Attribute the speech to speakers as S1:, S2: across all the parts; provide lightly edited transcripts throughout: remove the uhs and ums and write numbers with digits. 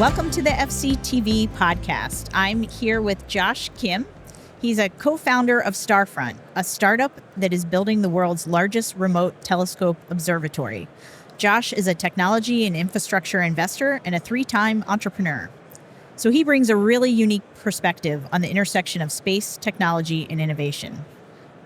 S1: Welcome to the FCTV podcast. I'm here with Josh Kim. He's a co-founder of Starfront, a startup that is building the world's largest remote telescope observatory. Josh is a technology and infrastructure investor and a 3-time entrepreneur. So he brings a really unique perspective on the intersection of space, technology, and innovation.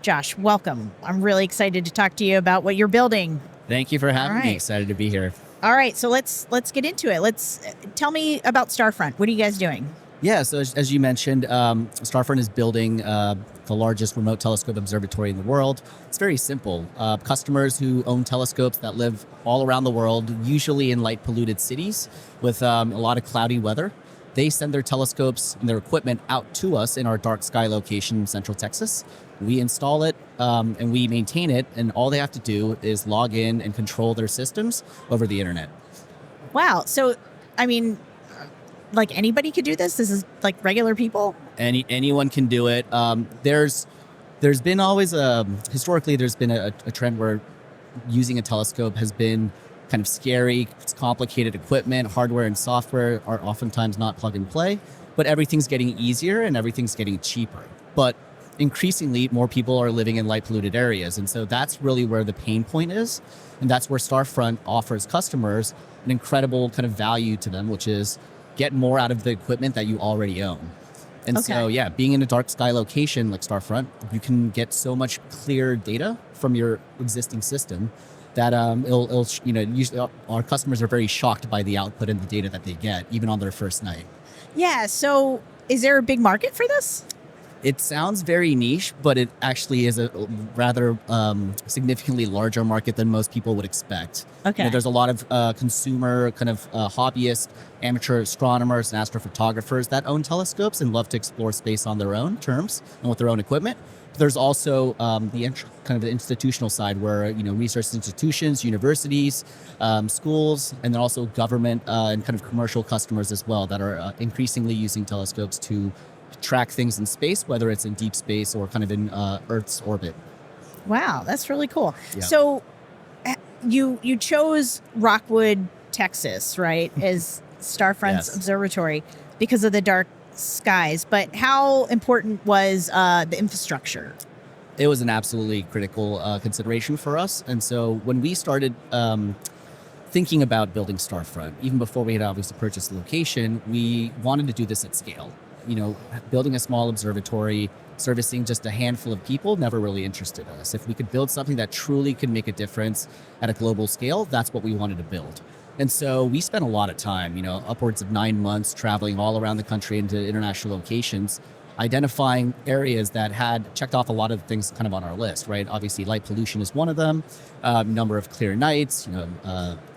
S1: Josh, welcome. I'm really excited to talk to you about what you're building.
S2: Thank you for having me. Excited to be here.
S1: All right, so let's get into it. Tell me about Starfront. What are you guys doing?
S2: Yeah, so as you mentioned, Starfront is building the largest remote telescope observatory in the world. It's very simple. Customers who own telescopes that live all around the world, usually in light-polluted cities with a lot of cloudy weather, they send their telescopes and their equipment out to us in our dark sky location in Central Texas. We install it and we maintain it, and all they have to do is log in and control their systems over the internet.
S1: Wow. So, I mean, like anybody could do this? This is like regular people?
S2: Anyone can do it. There's been always historically there's been a trend where using a telescope has been kind of scary. It's complicated equipment, hardware and software are oftentimes not plug and play, but everything's getting easier and everything's getting cheaper. But increasingly, more people are living in light polluted areas. And so that's really where the pain point is. And that's where Starfront offers customers an incredible kind of value to them, which is get more out of the equipment that you already own. And so, yeah, being in a dark sky location like Starfront, you can get so much clear data from your existing system that usually our customers are very shocked by the output and the data that they get, even on their first night.
S1: Yeah. So is there a big market for this?
S2: It sounds very niche, but it actually is a rather significantly larger market than most people would expect.
S1: Okay.
S2: There's a lot of consumer kind of hobbyists, amateur astronomers, and astrophotographers that own telescopes and love to explore space on their own terms and with their own equipment. But there's also the institutional side where research institutions, universities, schools, and then also government and kind of commercial customers as well that are increasingly using telescopes to track things in space, whether it's in deep space or kind of in Earth's orbit.
S1: Wow, that's really cool.
S2: Yeah.
S1: So you chose Rockwood, Texas, right, as Starfront's observatory because of the dark skies. But how important was the infrastructure?
S2: It was an absolutely critical consideration for us. And so when we started thinking about building Starfront, even before we had obviously purchased the location, we wanted to do this at scale. Building a small observatory, servicing just a handful of people never really interested us. If we could build something that truly could make a difference at a global scale, that's what we wanted to build. And so we spent a lot of time, upwards of 9 months traveling all around the country into international locations, identifying areas that had checked off a lot of things kind of on our list, right? Obviously, light pollution is one of them, number of clear nights,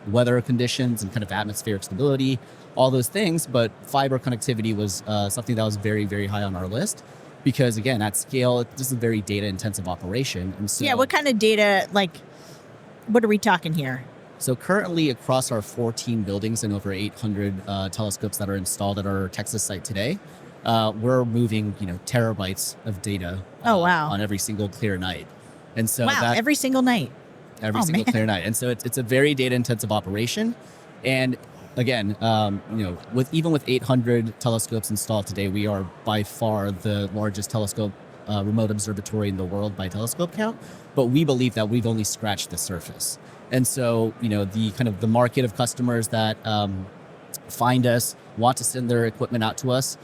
S2: weather conditions and kind of atmospheric stability, all those things. But fiber connectivity was something that was very, very high on our list because, again, at scale, this is a very data-intensive operation. And so,
S1: yeah, what kind of data, what are we talking here?
S2: So currently across our 14 buildings and over 800 telescopes that are installed at our Texas site today, we're moving, terabytes of data on every single clear night. And so
S1: every single night.
S2: Clear night. And so it's a very data intensive operation. And again, with 800 telescopes installed today, we are by far the largest telescope remote observatory in the world by telescope count. But we believe that we've only scratched the surface. And so, the market of customers that find us, want to send their equipment out to us,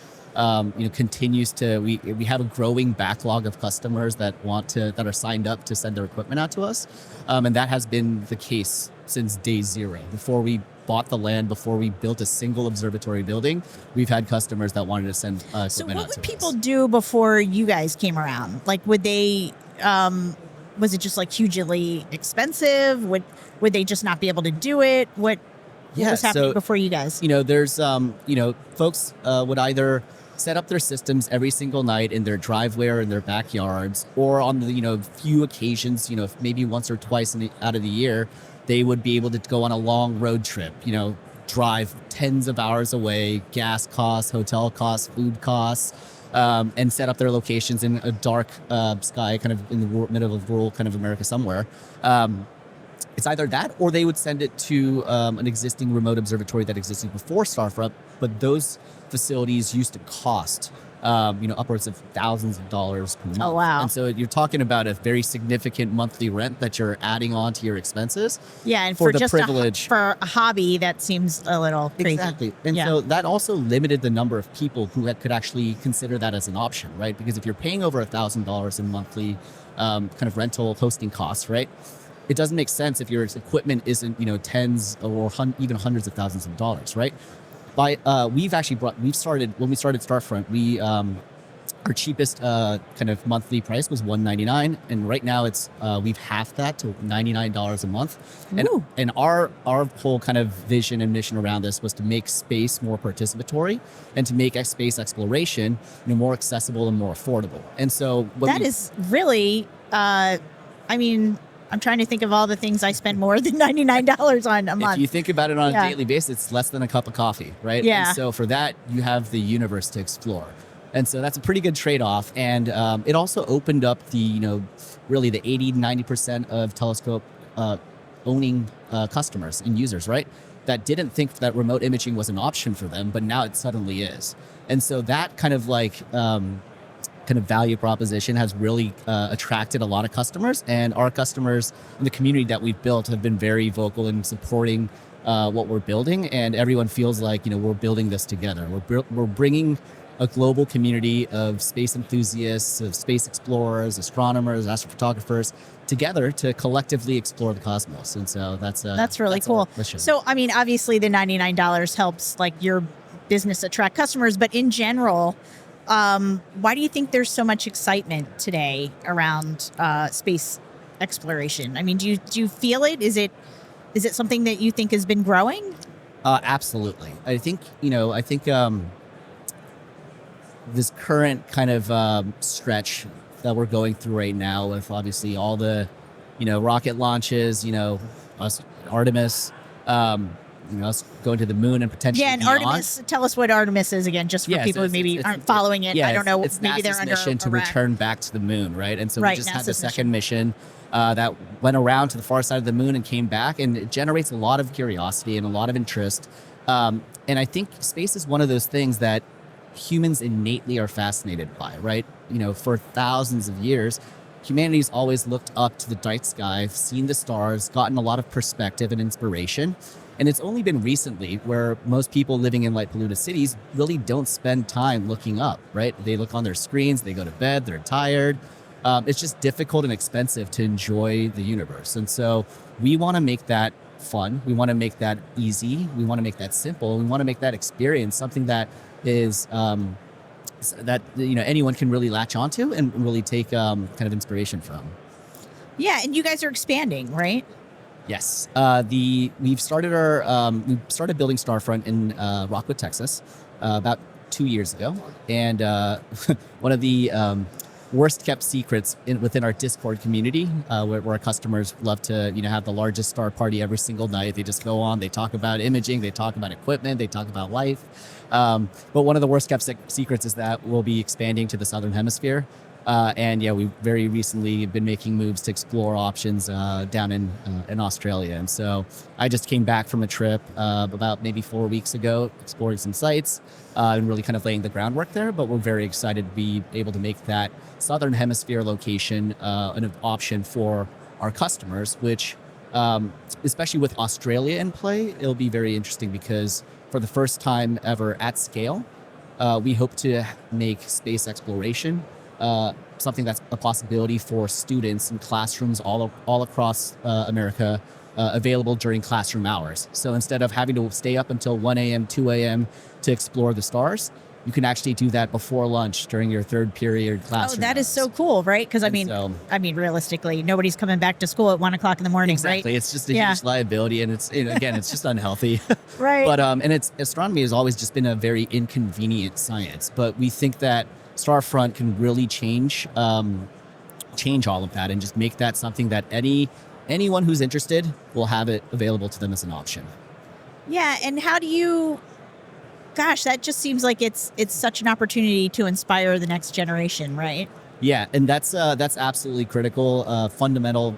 S2: continues to, we have a growing backlog of customers that are signed up to send their equipment out to us. And that has been the case since day zero. Before we bought the land, before we built a single observatory building, we've had customers that wanted to send equipment out to us.
S1: So what would people do before you guys came around? Would they, was it just hugely expensive? Would they just not be able to do it? What was happening before you guys?
S2: There's, folks would either set up their systems every single night in their driveway or in their backyards, or on the, few occasions, maybe once or twice out of the year, they would be able to go on a long road trip, drive tens of hours away, gas costs, hotel costs, food costs, and set up their locations in a dark sky, kind of in the middle of rural kind of America somewhere. it's either that or they would send it to an existing remote observatory that existed before Starfront, but those facilities used to cost upwards of thousands of dollars per month.
S1: Oh, wow.
S2: And so you're talking about a very significant monthly rent that you're adding on to your expenses.
S1: Yeah, and
S2: for
S1: for
S2: the
S1: just
S2: privilege.
S1: for a hobby, that seems a little crazy.
S2: Exactly. And
S1: Yeah.
S2: so that also limited the number of people who could actually consider that as an option, right? Because if you're paying over $1,000 in monthly kind of rental hosting costs, right? It doesn't make sense if your equipment isn't, tens or even hundreds of thousands of dollars, right? When we started Starfront, our cheapest kind of monthly price was $199, and right now we've halved that to $99 a month.
S1: Ooh.
S2: And our whole kind of vision and mission around this was to make space more participatory and to make space exploration more accessible and more affordable. And so
S1: That is really, I'm trying to think of all the things I spend more than $99 on a month.
S2: if you think about it on
S1: Yeah.
S2: a daily basis, it's less than a cup of coffee, right?
S1: Yeah.
S2: And so for that, you have the universe to explore. And so that's a pretty good trade-off. And it also opened up really the 80-90% of telescope owning customers and users, right? That didn't think that remote imaging was an option for them, but now it suddenly is. And so that kind of value proposition has really attracted a lot of customers, and our customers in the community that we've built have been very vocal in supporting what we're building, and everyone feels like we're building this together. We're bringing a global community of space enthusiasts, of space explorers, astronomers, astrophotographers together to collectively explore the cosmos. And so that's
S1: really cool.
S2: our mission.
S1: So, obviously the $99 helps your business attract customers, but in general, why do you think there's so much excitement today around space exploration? Do you feel it? Is it something that you think has been growing?
S2: Absolutely. I think this current kind of stretch that we're going through right now, with obviously all the rocket launches, Artemis, us going to the moon and potentially
S1: and
S2: beyond.
S1: Artemis, tell us what Artemis is again, just for people who maybe aren't following it. I don't know.
S2: It's
S1: Maybe they're
S2: NASA's
S1: under
S2: mission to
S1: Iraq.
S2: return back to the moon, right? And so
S1: Right,
S2: we just had the
S1: NASA's
S2: second mission that went around to the far side of the moon and came back, and it generates a lot of curiosity and a lot of interest. And I think space is one of those things that humans innately are fascinated by, right? For thousands of years, humanity's always looked up to the night sky, seen the stars, gotten a lot of perspective and inspiration. And it's only been recently where most people living in light polluted cities really don't spend time looking up, right? They look on their screens, they go to bed, they're tired. It's just difficult and expensive to enjoy the universe. And so we want to make that fun. We want to make that easy. We want to make that simple. We want to make that experience something that is that anyone can really latch onto and really take kind of inspiration from.
S1: Yeah, and you guys are expanding, right?
S2: Yes. We started building Starfront in Rockwood, Texas, about 2 years ago, and one of the worst kept secrets within our Discord community, where our customers love to have the largest star party every single night. They just go on, they talk about imaging, they talk about equipment, they talk about life. But one of the worst kept secrets is that we'll be expanding to the Southern Hemisphere. We very recently have been making moves to explore options down in Australia. And so I just came back from a trip about maybe 4 weeks ago, exploring some sites and really kind of laying the groundwork there. But we're very excited to be able to make that Southern Hemisphere location an option for our customers, which especially with Australia in play, it'll be very interesting because for the first time ever at scale, we hope to make space exploration something that's a possibility for students in classrooms all across America, available during classroom hours. So instead of having to stay up until 1 a.m., 2 a.m. to explore the stars, you can actually do that before lunch during your third period classroom.
S1: Oh, that is
S2: hours.
S1: so cool, right? Because realistically, nobody's coming back to school at 1 o'clock in the morning,
S2: exactly.
S1: right?
S2: It's just a huge liability, and it's just unhealthy.
S1: Right.
S2: But astronomy has always just been a very inconvenient science. But we think that Starfront can really change all of that and just make that something that anyone who's interested will have it available to them as an option.
S1: Yeah, and how do you? Gosh, that just seems like it's such an opportunity to inspire the next generation, right?
S2: Yeah, and that's absolutely critical. Fundamental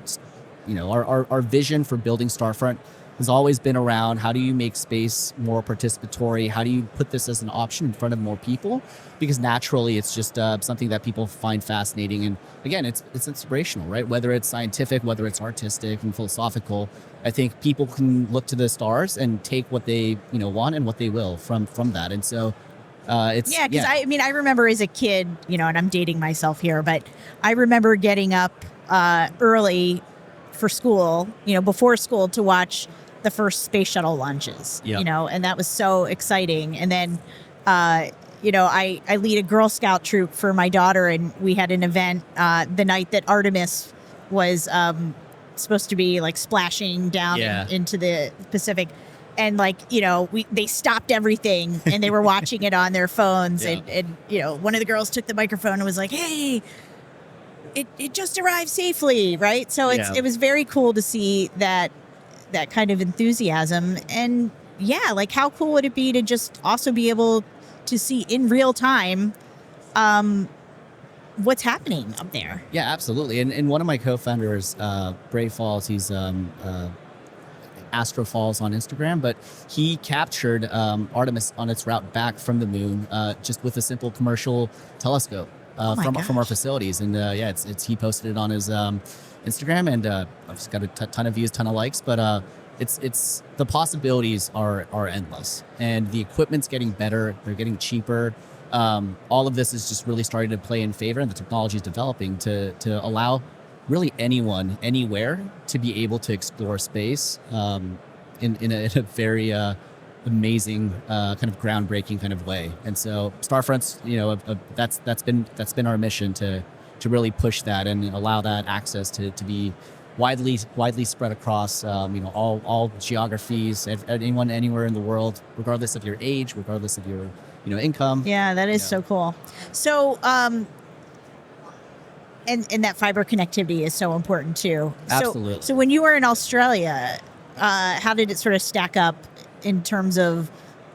S2: our vision for building Starfront has always been around how do you make space more participatory? How do you put this as an option in front of more people? Because naturally, it's just something that people find fascinating. And again, it's inspirational, right? Whether it's scientific, whether it's artistic and philosophical, I think people can look to the stars and take what they want and what they will from that. And so it's
S1: because I remember as a kid, and I'm dating myself here, but I remember getting up early for school, before school to watch the first space shuttle launches, and that was so exciting. And then, I lead a Girl Scout troop for my daughter, and we had an event the night that Artemis was supposed to be like splashing down into the Pacific. And they stopped everything and they were watching it on their phones. And one of the girls took the microphone and was like, "Hey, it just arrived safely." Right. So it was very cool to see that kind of enthusiasm. And how cool would it be to just also be able to see in real time what's happening up there?
S2: Yeah, absolutely. And one of my co-founders, Bray Falls, he's Astro Falls on Instagram, but he captured Artemis on its route back from the moon just with a simple commercial telescope from our facilities. And he posted it on his Instagram, and I've got a ton of views, ton of likes. But it's the possibilities are endless, and the equipment's getting better. They're getting cheaper. All of this is just really starting to play in favor, and the technology is developing to allow really anyone, anywhere, to be able to explore space in a very amazing, kind of groundbreaking kind of way. And so Starfront's, that's been our mission to really push that and allow that access to be widely spread across all geographies, anyone anywhere in the world, regardless of your age, regardless of your income.
S1: Yeah, that is so cool. So and that fiber connectivity is so important too.
S2: Absolutely.
S1: So when you were in Australia, how did it sort of stack up in terms of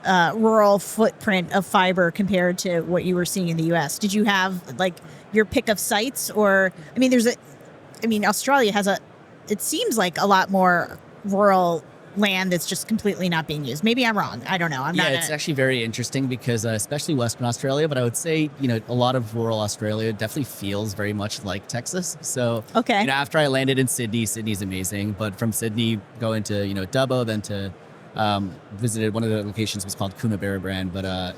S1: rural footprint of fiber compared to what you were seeing in the U.S.? Did you have like your pick of sites, or Australia has it seems like a lot more rural land that's just completely not being used. Maybe I'm wrong. I don't know.
S2: It's actually very interesting because especially Western Australia, but I would say, a lot of rural Australia definitely feels very much like Texas. So, after I landed in Sydney's amazing. But from Sydney, going to, Dubbo, then to visited one of the locations was called Coonabarabran. But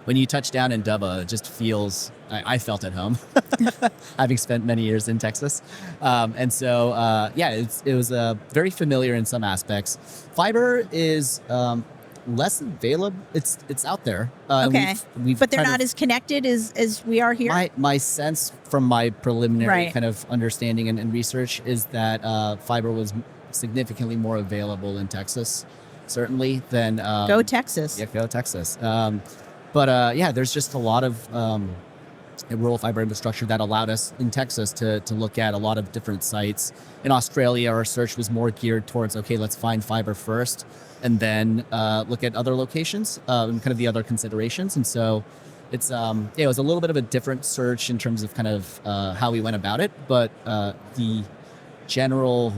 S2: when you touch down in Dubbo, it just feels, I felt at home, having spent many years in Texas. And so, it was very familiar in some aspects. Fiber is less available. It's out there.
S1: But they're not as connected as we are here?
S2: My sense from my preliminary kind of understanding and research is that fiber was significantly more available in Texas, certainly, than...
S1: Go Texas.
S2: Yeah, go Texas. But there's just a lot of rural fiber infrastructure that allowed us in Texas to look at a lot of different sites. In Australia, our search was more geared towards, let's find fiber first and then look at other locations and kind of the other considerations. And so it's, it was a little bit of a different search in terms of kind of how we went about it. But the general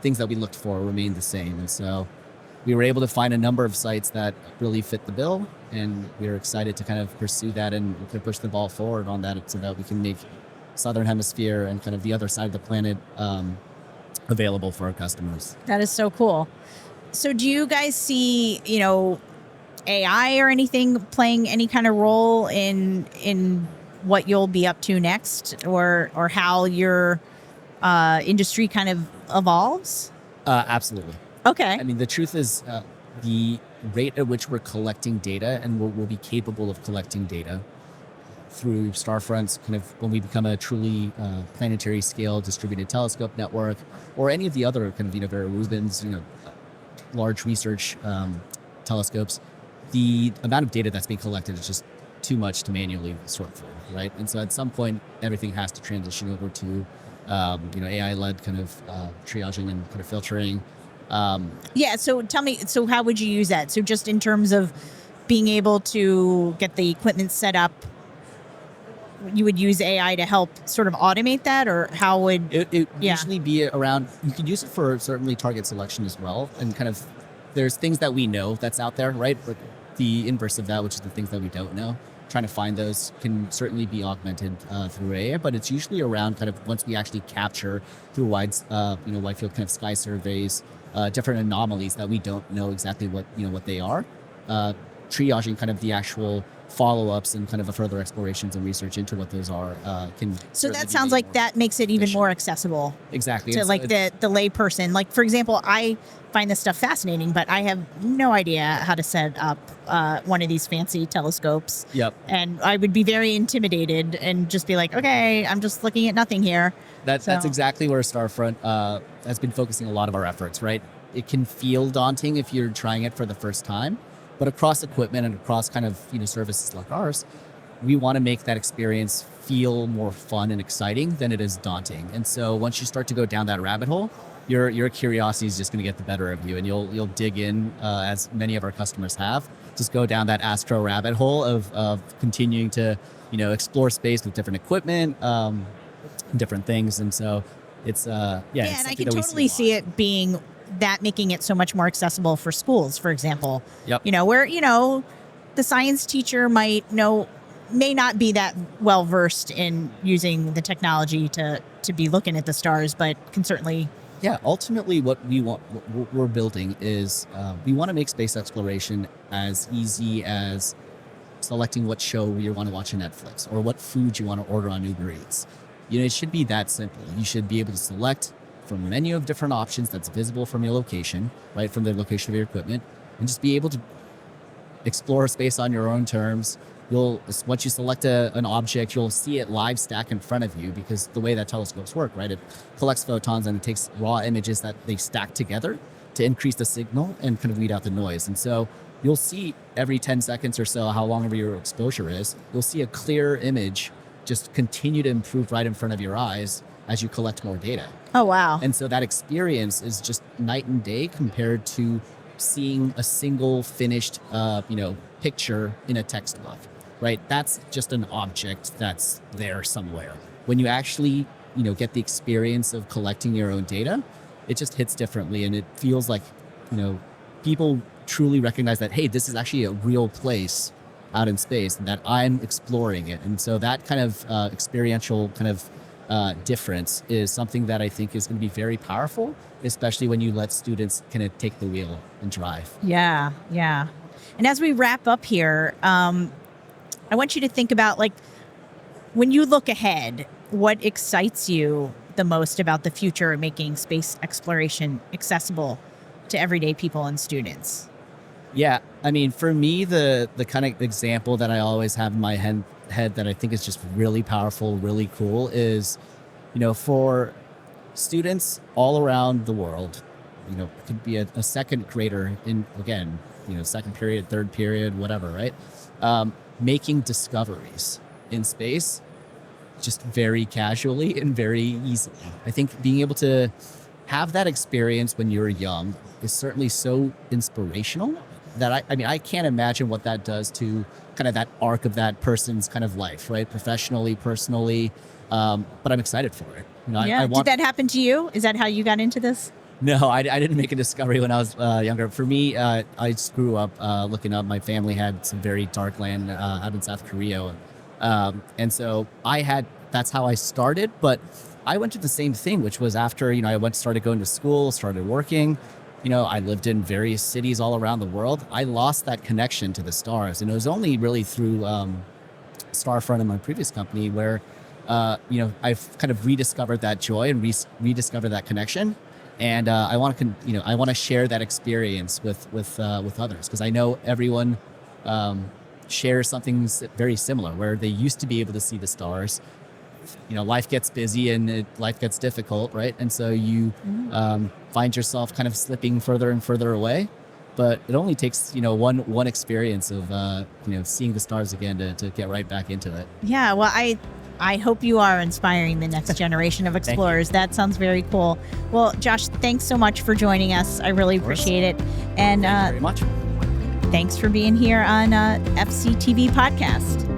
S2: things that we looked for remained the same. And so we were able to find a number of sites that really fit the bill, and we were excited to kind of pursue that and to push the ball forward on that so that we can make Southern Hemisphere and kind of the other side of the planet available for our customers.
S1: That is so cool. So do you guys see, AI or anything playing any kind of role in what you'll be up to next, or how your industry kind of evolves?
S2: Absolutely.
S1: Okay.
S2: The truth is the rate at which we're collecting data, and we'll be capable of collecting data through Starfront's kind of when we become a truly planetary scale distributed telescope network, or any of the other kind of, Vera Rubin's, large research telescopes, the amount of data that's being collected is just too much to manually sort through, right? And so at some point, everything has to transition over to, AI-led kind of triaging and kind of filtering.
S1: So tell me, so how would you use that? So just in terms of being able to get the equipment set up, you would use AI to help sort of automate that, or how would
S2: It
S1: Yeah.
S2: usually be around, you can use it for certainly target selection as well. And kind of, there's things that we know that's out there, right? But the inverse of that, which is the things that we don't know, trying to find those can certainly be augmented through AI, but it's usually around kind of once we actually capture through wide field kind of sky surveys, different anomalies that we don't know exactly what they are, triaging kind of the actual follow-ups and kind of a further explorations and research into what those are can.
S1: So
S2: certainly
S1: that
S2: be
S1: sounds
S2: made
S1: like
S2: more
S1: that makes it even
S2: efficient.
S1: more accessible
S2: Exactly.
S1: to
S2: And so
S1: like the lay person. Like, for example, I find this stuff fascinating, but I have no idea how to set up one of these fancy telescopes.
S2: Yep.
S1: And I would be very intimidated and just be like, okay, I'm just looking at nothing here.
S2: That's
S1: So-
S2: exactly where Starfront has been focusing a lot of our efforts, right? It can feel daunting if you're trying it for the first time, but across equipment and across kind of services like ours, we want to make that experience feel more fun and exciting than it is daunting. And so once you start to go down that rabbit hole, your curiosity is just going to get the better of you, and you'll dig in, as many of our customers have. Just go down that astro rabbit hole of continuing to explore space with different equipment, different things. And so it's
S1: Yeah,
S2: it's
S1: and I
S2: something
S1: can
S2: that we
S1: totally
S2: a
S1: see
S2: lot.
S1: it being that, making it so much more accessible for schools, for example.
S2: Yep.
S1: Where, the science teacher may not be that well versed in using the technology to be looking at the stars, but can certainly.
S2: Yeah, ultimately what we're building is we want to make space exploration as easy as selecting what show you want to watch on Netflix or what food you want to order on Uber Eats. It should be that simple. You should be able to select from a menu of different options that's visible from your location, right, from the location of your equipment, and just be able to explore space on your own terms. Once you select an object, you'll see it live stack in front of you, because the way that telescopes work, right, it collects photons and it takes raw images that they stack together to increase the signal and kind of weed out the noise. And so you'll see every 10 seconds or so, how long your exposure is, you'll see a clear image just continue to improve right in front of your eyes as you collect more data.
S1: Oh, wow.
S2: And so that experience is just night and day compared to seeing a single finished, picture in a textbook, right? That's just an object that's there somewhere. When you actually, get the experience of collecting your own data, it just hits differently, and it feels like, people truly recognize that, hey, this is actually a real place out in space and that I'm exploring it. And so that kind of experiential kind of difference is something that I think is going to be very powerful, especially when you let students kind of take the wheel and drive.
S1: Yeah. And as we wrap up here, I want you to think about, like, when you look ahead, what excites you the most about the future of making space exploration accessible to everyday people and students?
S2: Yeah, I mean, for me, the kind of example that I always have in my head that I think is just really powerful, really cool is, for students all around the world, it could be a second grader in, again, second period, third period, whatever, right? Making discoveries in space just very casually and very easily. I think being able to have that experience when you're young is certainly so inspirational that I can't imagine what that does to kind of that arc of that person's kind of life, right? Professionally, personally, but I'm excited for it.
S1: Did that happen to you? Is that how you got into this?
S2: No, I didn't make a discovery when I was younger. For me, I just grew up looking up. My family had some very dark land out in South Korea. And so that's how I started. But I went to the same thing, which was after, started going to school, started working. I lived in various cities all around the world. I lost that connection to the stars. And it was only really through Starfront in my previous company where, I've kind of rediscovered that joy and rediscovered that connection. And I want to share that experience with others, because I know everyone shares something very similar, where they used to be able to see the stars. Life gets busy and life gets difficult, right? And so you find yourself kind of slipping further and further away. But it only takes one experience of seeing the stars again to get right back into it.
S1: Yeah, well, I hope you are inspiring the next generation of explorers. That sounds very cool. Well, Josh, thanks so much for joining us. I really appreciate it. And
S2: Thank you very much.
S1: thanks for being here on FCTV podcast.